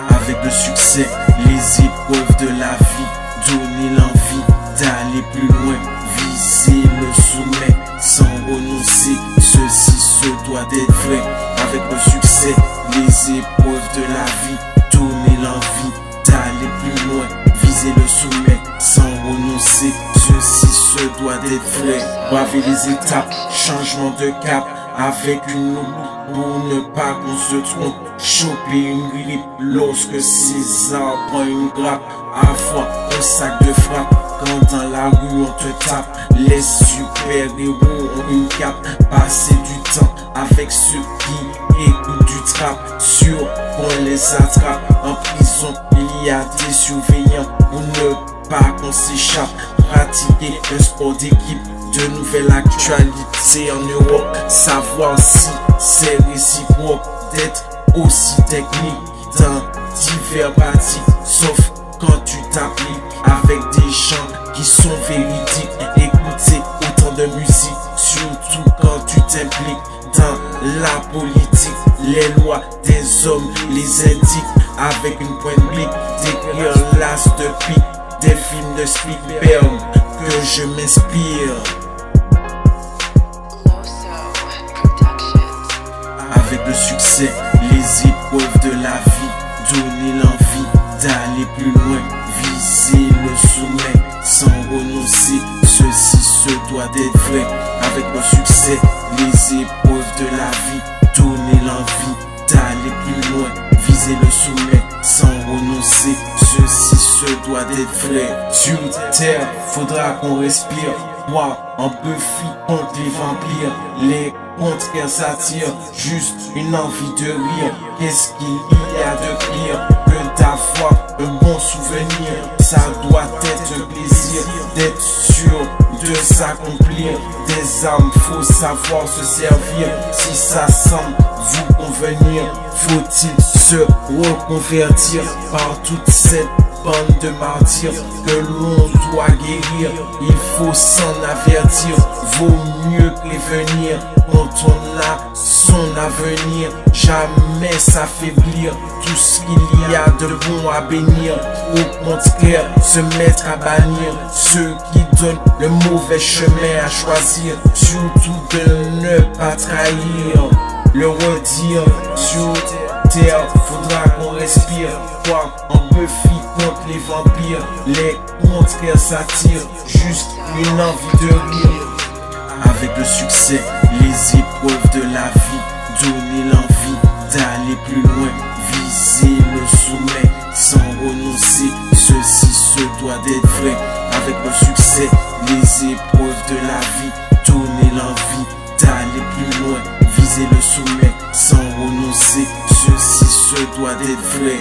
Avec le succès, les épreuves de la vie, donner l'envie d'aller plus loin, viser le sommet sans renoncer, ceci se doit d'être vrai. Avec le succès, les épreuves de la vie, donner l'envie d'aller plus loin, viser le sommet sans renoncer, ceci se doit d'être vrai. Braver les étapes, changement de cap, avec une loupe pour ne pas qu'on se trompe, choper une grippe lorsque César prend une grappe, avoir un sac de frappe quand dans la rue on te tape. Les super-héros ont une cape, passer du temps avec ceux qui écoutent du trap, sûr qu'on les attrape. En prison il y a des surveillants pour ne pas qu'on s'échappe, pratiquer un sport d'équipe, de nouvelles actualités en Europe, savoir si c'est réciproque d'être aussi technique dans divers pratiques, sauf quand tu t'appliques avec des gens qui sont véridiques. Écouter autant de musique, surtout quand tu t'impliques dans la politique. Les lois des hommes les indiquent avec une pointe blique, d'écrire l'as de pique, des films de Spielberg que je m'inspire. Avec le succès, les épreuves de la vie, donner l'envie d'aller plus loin, viser le sommet sans renoncer, ceci se doit d'être vrai. Avec le succès, les épreuves de la vie, donner l'envie d'aller plus loin, viser le sommet sans renoncer, ceci se doit d'être vrai. Sur terre, faudra qu'on respire, moi en Buffy contre les vampires, les contraires s'attirent, juste une envie de rire. Qu'est-ce qu'il y a de pire que d'avoir un bon souvenir? Ça doit être un plaisir d'être sûr de s'accomplir. Des armes, faut savoir se servir. Si ça semble vous convenir, faut-il se reconvertir par toute cette bande de martyrs que l'on doit guérir? Il faut s'en avertir, vaut mieux prévenir quand on a son avenir, jamais s'affaiblir. Tout ce qu'il y a de bon à bénir, au contraire se mettre à bannir ceux qui donnent le mauvais chemin à choisir, surtout de ne pas trahir. Le redire sur terre, faudra qu'on respire, quoi en Buffy contre les vampires, les contraires s'attirent, juste une envie de rire. Avec le succès, les épreuves de la vie, donner l'envie d'aller plus loin, viser le sommet sans renoncer, ceci se doit d'être vrai. Avec le succès, les épreuves de la vie, donner l'envie d'aller plus loin, viser le sommet sans renoncer, ceci se doit d'être vrai.